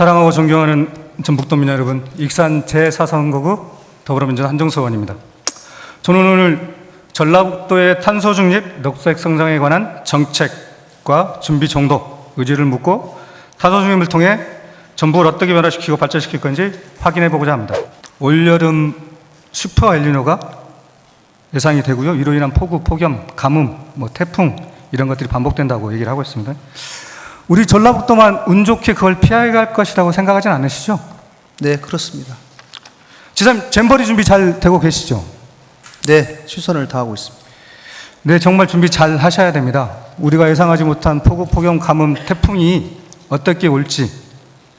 사랑하고 존경하는 전북도민 여러분, 익산 제4선거구 더불어민주당 한정수 의원입니다. 저는 오늘 전라북도의 탄소 중립, 녹색 성장에 관한 정책과 준비 정도, 의지를 묻고 탄소 중립을 통해 전북을 어떻게 변화시키고 발전시킬 건지 확인해 보고자 합니다. 올여름 슈퍼 엘니노가 예상이 되고요. 이로 인한 폭우, 폭염, 가뭄, 태풍 이런 것들이 반복된다고 얘기를 하고 있습니다. 우리 전라북도만 운 좋게 그걸 피해갈 것이라고 생각하진 않으시죠? 네, 그렇습니다. 지사님, 잼버리 준비 잘 되고 계시죠? 네, 최선을 다하고 있습니다. 네, 정말 준비 잘 하셔야 됩니다. 우리가 예상하지 못한 폭우, 폭염, 가뭄, 태풍이 어떻게 올지.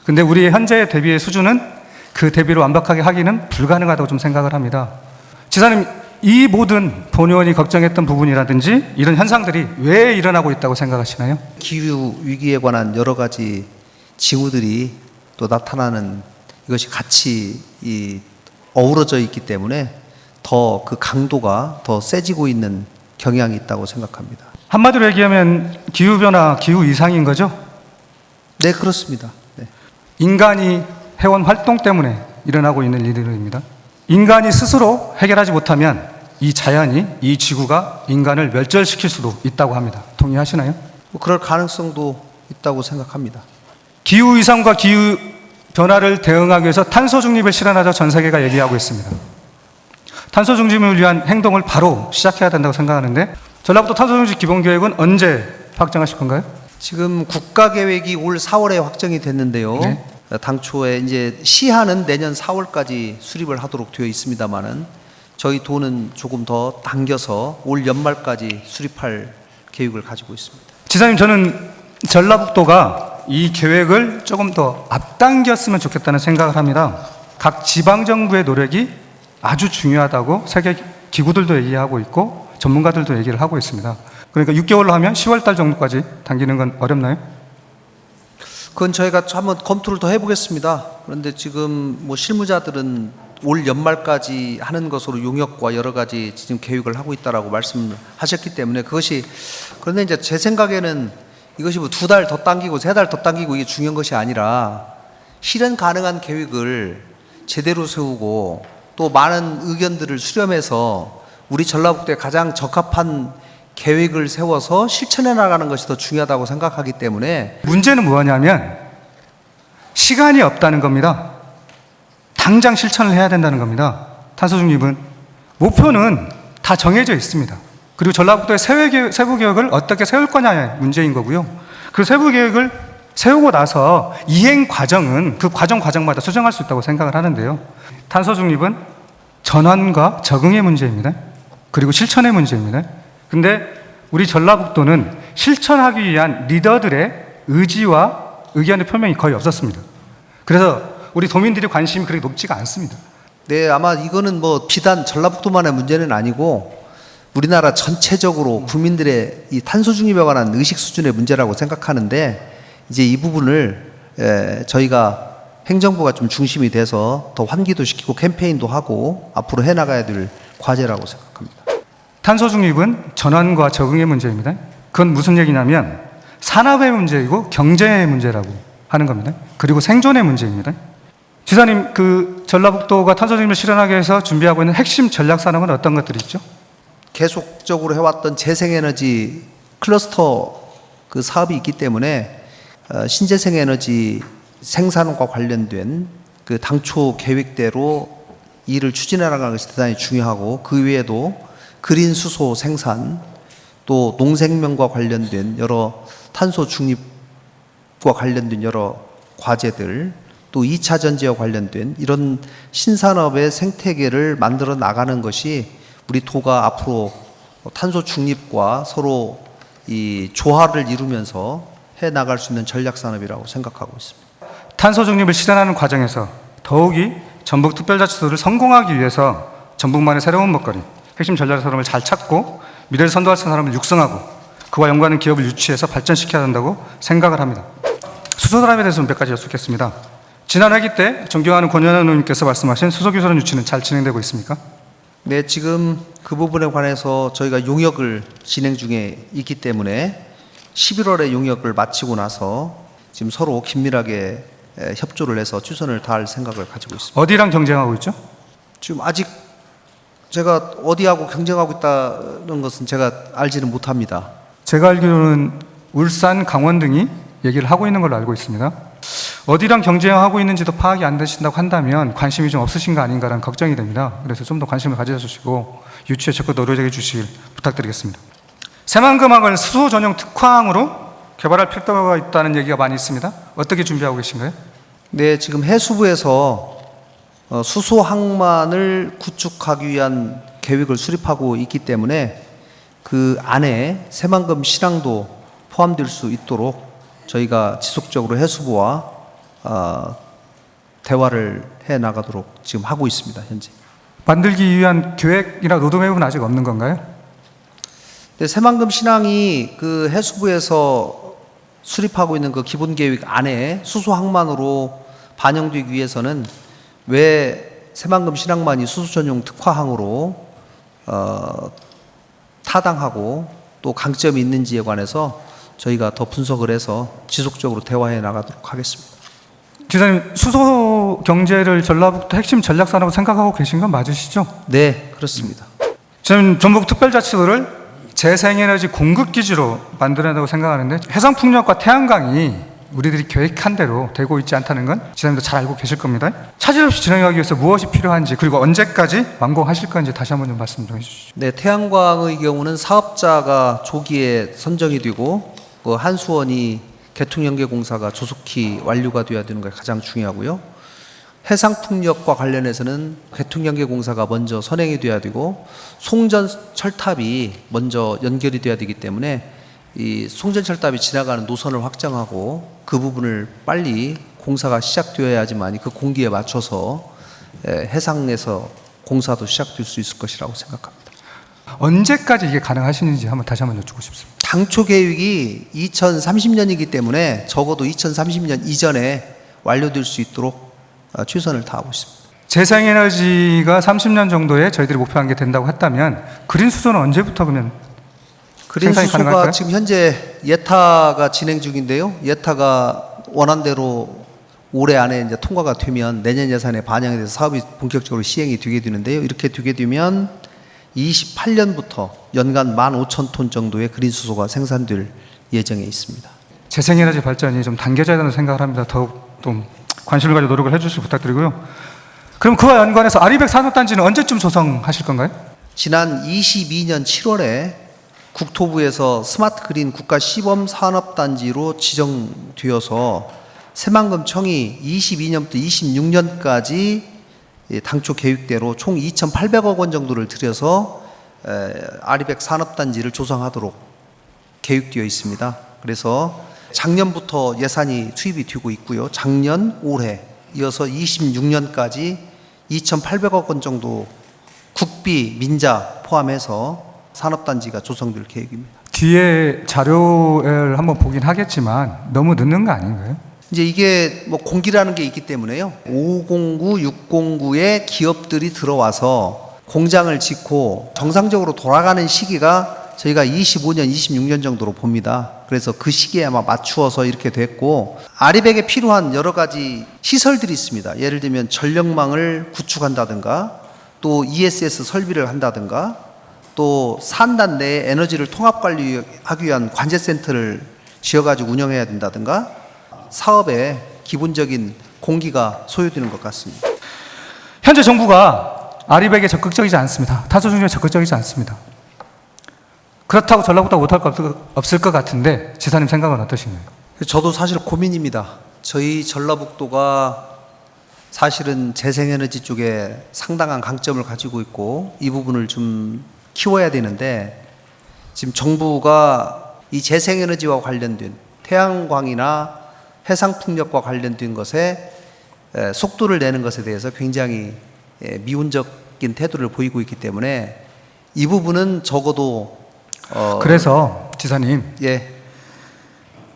근데 우리의 현재의 대비의 수준은 그 대비를 완벽하게 하기는 불가능하다고 좀 생각을 합니다. 지사님, 이 모든 본 의원이 걱정했던 부분이라든지 이런 현상들이 왜 일어나고 있다고 생각하시나요? 기후 위기에 관한 여러 가지 징후들이 또 나타나는 이것이 같이 어우러져 있기 때문에 더 그 강도가 더 세지고 있는 경향이 있다고 생각합니다. 한마디로 얘기하면 기후변화, 기후 이상인 거죠? 네, 그렇습니다. 네. 인간이 해온 활동 때문에 일어나고 있는 일들입니다. 인간이 스스로 해결하지 못하면 이 자연이, 이 지구가 인간을 멸절시킬 수도 있다고 합니다. 동의하시나요? 그럴 가능성도 있다고 생각합니다. 기후 이상과 기후 변화를 대응하기 위해서 탄소 중립을 실현하자 전 세계가 얘기하고 있습니다. 탄소 중립을 위한 행동을 바로 시작해야 된다고 생각하는데 전라북도 탄소 중립 기본 계획은 언제 확정하실 건가요? 지금 국가 계획이 올 4월에 확정이 됐는데요. 네. 당초에 이제 시한은 내년 4월까지 수립을 하도록 되어 있습니다만은 저희 도는 조금 더 당겨서 올 연말까지 수립할 계획을 가지고 있습니다. 지사님, 저는 전라북도가 이 계획을 조금 더 앞당겼으면 좋겠다는 생각을 합니다. 각 지방정부의 노력이 아주 중요하다고 세계 기구들도 얘기하고 있고 전문가들도 얘기를 하고 있습니다. 그러니까 6개월로 하면 10월 달 정도까지 당기는 건 어렵나요? 그건 저희가 한번 검토를 더 해보겠습니다. 그런데 지금 실무자들은 올 연말까지 하는 것으로 용역과 여러 가지 지금 계획을 하고 있다라고 말씀하셨기 때문에 그런데 이제 제 생각에는 이것이 2달 더 당기고 3달 더 당기고 이게 중요한 것이 아니라 실현 가능한 계획을 제대로 세우고 또 많은 의견들을 수렴해서 우리 전라북도에 가장 적합한 계획을 세워서 실천해 나가는 것이 더 중요하다고 생각하기 때문에 문제는 뭐냐면 시간이 없다는 겁니다. 당장 실천을 해야 된다는 겁니다. 탄소 중립은 목표는 다 정해져 있습니다. 그리고 전라북도의 세부 계획을 어떻게 세울 거냐의 문제인 거고요. 그 세부 계획을 세우고 나서 이행 과정은 그 과정마다 수정할 수 있다고 생각을 하는데요. 탄소 중립은 전환과 적응의 문제입니다. 그리고 실천의 문제입니다. 근데 우리 전라북도는 실천하기 위한 리더들의 의지와 의견의 표명이 거의 없었습니다. 그래서 우리 도민들의 관심이 그렇게 높지가 않습니다. 네, 아마 이거는 비단 전라북도만의 문제는 아니고 우리나라 전체적으로 국민들의 이 탄소 중립에 관한 의식 수준의 문제라고 생각하는데 이제 이 부분을 저희가 행정부가 좀 중심이 돼서 더 환기도 시키고 캠페인도 하고 앞으로 해나가야 될 과제라고 생각합니다. 탄소 중립은 전환과 적응의 문제입니다. 그건 무슨 얘기냐면 산업의 문제이고 경제의 문제라고 하는 겁니다. 그리고 생존의 문제입니다. 지사님, 전라북도가 탄소 중립을 실현하기 위해서 준비하고 있는 핵심 전략 산업은 어떤 것들이 있죠? 계속적으로 해왔던 재생에너지 클러스터 사업이 있기 때문에 신재생에너지 생산과 관련된 당초 계획대로 일을 추진해 나가는 것이 대단히 중요하고 그 외에도 그린 수소 생산 또 농생명과 관련된 여러 탄소 중립과 관련된 여러 과제들 또 2차 전지와 관련된 이런 신산업의 생태계를 만들어 나가는 것이 우리 도가 앞으로 탄소 중립과 서로 이 조화를 이루면서 해 나갈 수 있는 전략 산업이라고 생각하고 있습니다. 탄소 중립을 실현하는 과정에서 더욱이 전북특별자치도를 성공하기 위해서 전북만의 새로운 먹거리, 핵심 전략 산업을 잘 찾고 미래를 선도할 사람을 육성하고 그와 연관하는 기업을 유치해서 발전시켜야 한다고 생각을 합니다. 수소산업에 대해서 몇 가지 여쭙겠습니다. 지난 회기 때 존경하는 권현현 의원님께서 말씀하신 수소기술원 유치는 잘 진행되고 있습니까? 네, 지금 그 부분에 관해서 저희가 용역을 진행 중에 있기 때문에 11월에 용역을 마치고 나서 지금 서로 긴밀하게 협조를 해서 최선을 다할 생각을 가지고 있습니다. 어디랑 경쟁하고 있죠? 지금 아직 제가 어디하고 경쟁하고 있다는 것은 제가 알지는 못합니다. 제가 알기로는 울산, 강원 등이 얘기를 하고 있는 걸로 알고 있습니다. 어디랑 경쟁하고 있는지도 파악이 안 되신다고 한다면 관심이 좀 없으신 거 아닌가라는 걱정이 됩니다. 그래서 좀 더 관심을 가져주시고 유치에 적극 노력해 주시길 부탁드리겠습니다. 새만금항을 수소 전용 특화항으로 개발할 필요가 있다는 얘기가 많이 있습니다. 어떻게 준비하고 계신가요? 네, 지금 해수부에서 수소 항만을 구축하기 위한 계획을 수립하고 있기 때문에 그 안에 새만금 신항도 포함될 수 있도록 저희가 지속적으로 해수부와 대화를 해 나가도록 지금 하고 있습니다. 현재. 만들기 위한 계획이나 로드맵은 아직 없는 건가요? 네, 새만금 신항이 그 해수부에서 수립하고 있는 그 기본 계획 안에 수소 항만으로 반영되기 위해서는 왜 새만금 신항만이 수소 전용 특화항으로 타당하고 또 강점이 있는지에 관해서 저희가 더 분석을 해서 지속적으로 대화해 나가도록 하겠습니다. 지사님, 수소 경제를 전라북도 핵심 전략 산업으로 생각하고 계신 건 맞으시죠? 네, 그렇습니다. 저는 전북 특별자치도를 재생에너지 공급기지로 만들어야 한다고 생각하는데 해상풍력과 태양광이 우리들이 계획한 대로 되고 있지 않다는 건 지사님도 잘 알고 계실 겁니다. 차질 없이 진행하기 위해서 무엇이 필요한지 그리고 언제까지 완공하실 건지 다시 한번 좀 말씀 좀 해주시죠. 네, 태양광의 경우는 사업자가 조기에 선정이 되고 그 한수원이 개통연계공사가 조속히 완료가 되어야 되는 것이 가장 중요하고요. 해상풍력과 관련해서는 개통연계공사가 먼저 선행이 되어야 되고 송전 철탑이 먼저 연결이 되어야 되기 때문에 이 송전 철탑이 지나가는 노선을 확정하고 그 부분을 빨리 공사가 시작되어야지만 그 공기에 맞춰서 해상에서 공사도 시작될 수 있을 것이라고 생각합니다. 언제까지 이게 가능하시는지 다시 한번 여쭙고 싶습니다. 당초 계획이 2030년이기 때문에 적어도 2030년 이전에 완료될 수 있도록 최선을 다하고 있습니다. 재생에너지가 30년 정도에 저희들이 목표한 게 된다고 했다면 그린 수소는 언제부터 그러면 그린 생산이 수소가 가능할까요? 지금 현재 예타가 진행 중인데요. 예타가 원안대로 올해 안에 이제 통과가 되면 내년 예산에 반영이 돼서 사업이 본격적으로 시행이 되게 되는데요. 이렇게 되게 되면 28년부터 연간 15,000톤 정도의 그린 수소가 생산될 예정에 있습니다. 재생에너지 발전이 좀 당겨져야 된다고 생각을 합니다. 더욱 좀 관심을 가지고 노력을 해주시기 부탁드리고요. 그럼 그와 연관해서 아리백 산업단지는 언제쯤 조성하실 건가요? 지난 22년 7월에 국토부에서 스마트 그린 국가 시범 산업단지로 지정되어서 새만금청이 22년부터 26년까지 당초 계획대로 총 2,800억 원 정도를 들여서 아리백 산업단지를 조성하도록 계획되어 있습니다. 그래서 작년부터 예산이 투입이 되고 있고요. 작년, 올해 이어서 26년까지 2,800억 원 정도 국비, 민자 포함해서 산업단지가 조성될 계획입니다. 뒤에 자료를 한번 보긴 하겠지만 너무 늦는 거 아닌가요? 이제 이게 뭐 공기라는 게 있기 때문에요. 509, 609에 기업들이 들어와서 공장을 짓고 정상적으로 돌아가는 시기가 저희가 25년, 26년 정도로 봅니다. 그래서 그 시기에 아마 맞추어서 이렇게 됐고 아리백에 필요한 여러 가지 시설들이 있습니다. 예를 들면 전력망을 구축한다든가 또 ESS 설비를 한다든가 또 산단 내에 에너지를 통합 관리하기 위한 관제센터를 지어가지고 운영해야 된다든가 사업에 기본적인 공기가 소요되는 것 같습니다. 현재 정부가 아리백에 적극적이지 않습니다. 탄소 중립에 적극적이지 않습니다. 그렇다고 전라북도가 못할 거 없을 것 같은데 지사님 생각은 어떠신가요? 저도 사실 고민입니다. 저희 전라북도가 사실은 재생에너지 쪽에 상당한 강점을 가지고 있고 이 부분을 좀 키워야 되는데 지금 정부가 이 재생에너지와 관련된 태양광이나 해상풍력과 관련된 것에 속도를 내는 것에 대해서 굉장히 미온적인 태도를 보이고 있기 때문에 이 부분은 적어도 그래서 지사님 예.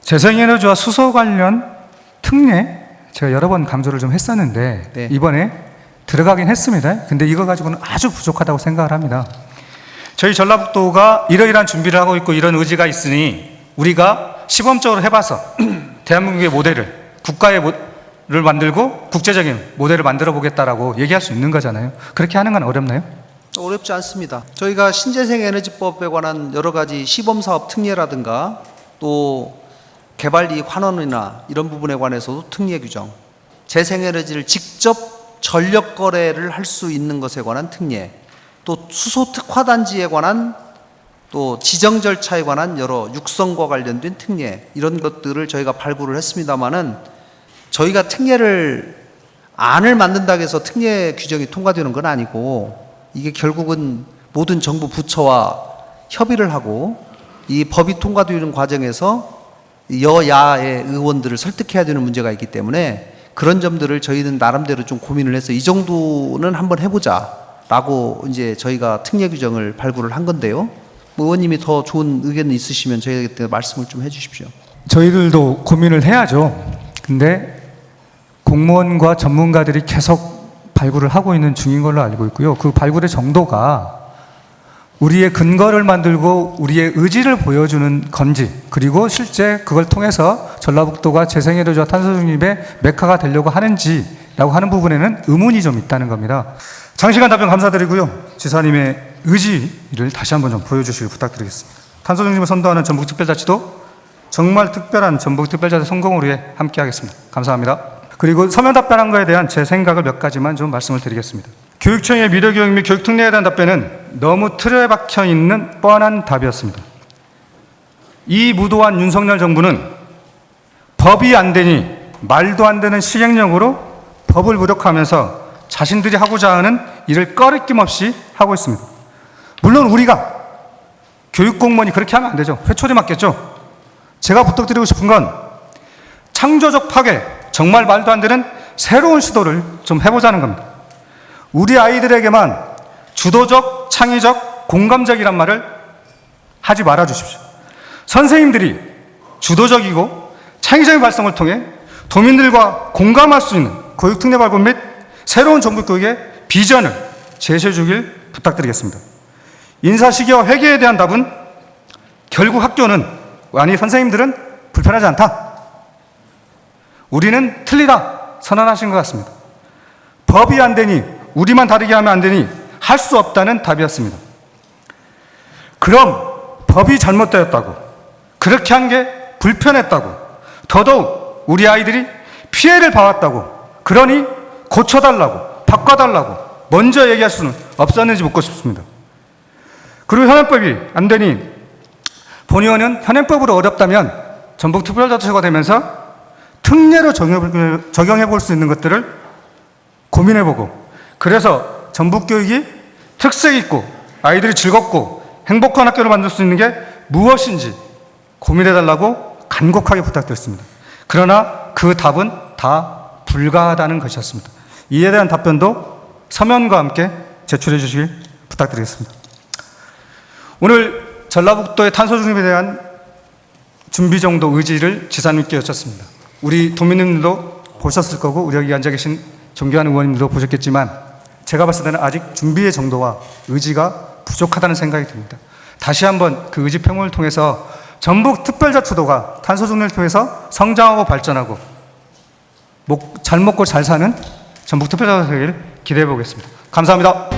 재생에너지와 수소 관련 특례 제가 여러 번 강조를 좀 했었는데 네. 이번에 들어가긴 했습니다. 근데 이거 가지고는 아주 부족하다고 생각을 합니다. 저희 전라북도가 이러이러한 준비를 하고 있고 이런 의지가 있으니 우리가 시범적으로 해봐서 대한민국의 모델을 국가의 만들고 국제적인 모델을 만들어 보겠다라고 얘기할 수 있는 거잖아요. 그렇게 하는 건 어렵나요? 어렵지 않습니다. 저희가 신재생에너지법에 관한 여러 가지 시범사업 특례라든가 또 개발이익 환원이나 이런 부분에 관해서도 특례 규정, 재생에너지를 직접 전력 거래를 할 수 있는 것에 관한 특례, 또 수소 특화단지에 관한 또 지정 절차에 관한 여러 육성과 관련된 특례, 이런 것들을 저희가 발굴을 했습니다마는 저희가 안을 만든다고 해서 특례 규정이 통과되는 건 아니고, 이게 결국은 모든 정부 부처와 협의를 하고 이 법이 통과되는 과정에서 여야의 의원들을 설득해야 되는 문제가 있기 때문에 그런 점들을 저희는 나름대로 좀 고민을 해서 이 정도는 한번 해보자라고 이제 저희가 특례 규정을 발굴을 한 건데요. 의원님이 더 좋은 의견이 있으시면 저희에게 말씀을 좀 해주십시오. 저희들도 고민을 해야죠. 근데 공무원과 전문가들이 계속 발굴을 하고 있는 중인 걸로 알고 있고요. 그 발굴의 정도가 우리의 근거를 만들고 우리의 의지를 보여주는 건지, 그리고 실제 그걸 통해서 전라북도가 재생에너지와 탄소 중립의 메카가 되려고 하는지라고 하는 부분에는 의문이 좀 있다는 겁니다. 장시간 답변 감사드리고요. 지사님의 의지를 다시 한번 좀 보여주시길 부탁드리겠습니다. 탄소 중립을 선도하는 전북특별자치도 정말 특별한 전북특별자치 성공을 위해 함께하겠습니다. 감사합니다. 그리고 서면 답변한 거에 대한 제 생각을 몇 가지만 좀 말씀을 드리겠습니다. 교육청의 미래교육 및 교육특례에 대한 답변은 너무 틀에 박혀 있는 뻔한 답이었습니다. 이 무도한 윤석열 정부는 법이 안 되니 말도 안 되는 시행령으로 법을 무력화하면서 자신들이 하고자 하는 일을 꺼리낌 없이 하고 있습니다. 물론 우리가 교육공무원이 그렇게 하면 안 되죠. 회초리 맞겠죠. 제가 부탁드리고 싶은 건 창조적 파괴, 정말 말도 안 되는 새로운 시도를 좀 해보자는 겁니다. 우리 아이들에게만 주도적, 창의적, 공감적이란 말을 하지 말아 주십시오. 선생님들이 주도적이고 창의적인 발성을 통해 도민들과 공감할 수 있는 교육특례 발굴 및 새로운 정부교육의 비전을 제시해 주길 부탁드리겠습니다. 인사시기와 회계에 대한 답은 결국 학교는, 아니 선생님들은 불편하지 않다. 우리는 틀리다 선언하신 것 같습니다. 법이 안 되니, 우리만 다르게 하면 안 되니 할 수 없다는 답이었습니다. 그럼 법이 잘못되었다고, 그렇게 한 게 불편했다고, 더더욱 우리 아이들이 피해를 봐왔다고, 그러니 고쳐달라고, 바꿔달라고 먼저 얘기할 수는 없었는지 묻고 싶습니다. 그리고 현행법이 안 되니 본의원은 현행법으로 어렵다면 전북특별자치구가 되면서 특례로 적용해 볼 수 있는 것들을 고민해보고, 그래서 전북교육이 특색 있고 아이들이 즐겁고 행복한 학교를 만들 수 있는 게 무엇인지 고민해달라고 간곡하게 부탁드렸습니다. 그러나 그 답은 다 불가하다는 것이었습니다. 이에 대한 답변도 서면과 함께 제출해 주시길 부탁드리겠습니다. 오늘 전라북도의 탄소 중립에 대한 준비 정도 의지를 지사님께 여쭙습니다. 우리 도민님들도 보셨을 거고 우리 여기 앉아 계신 존경하는 의원님들도 보셨겠지만 제가 봤을 때는 아직 준비의 정도와 의지가 부족하다는 생각이 듭니다. 다시 한번 그 의지 평론을 통해서 전북특별자치도가 탄소 중립을 통해서 성장하고 발전하고 잘 먹고 잘 사는 전북특별자치도를 기대해 보겠습니다. 감사합니다.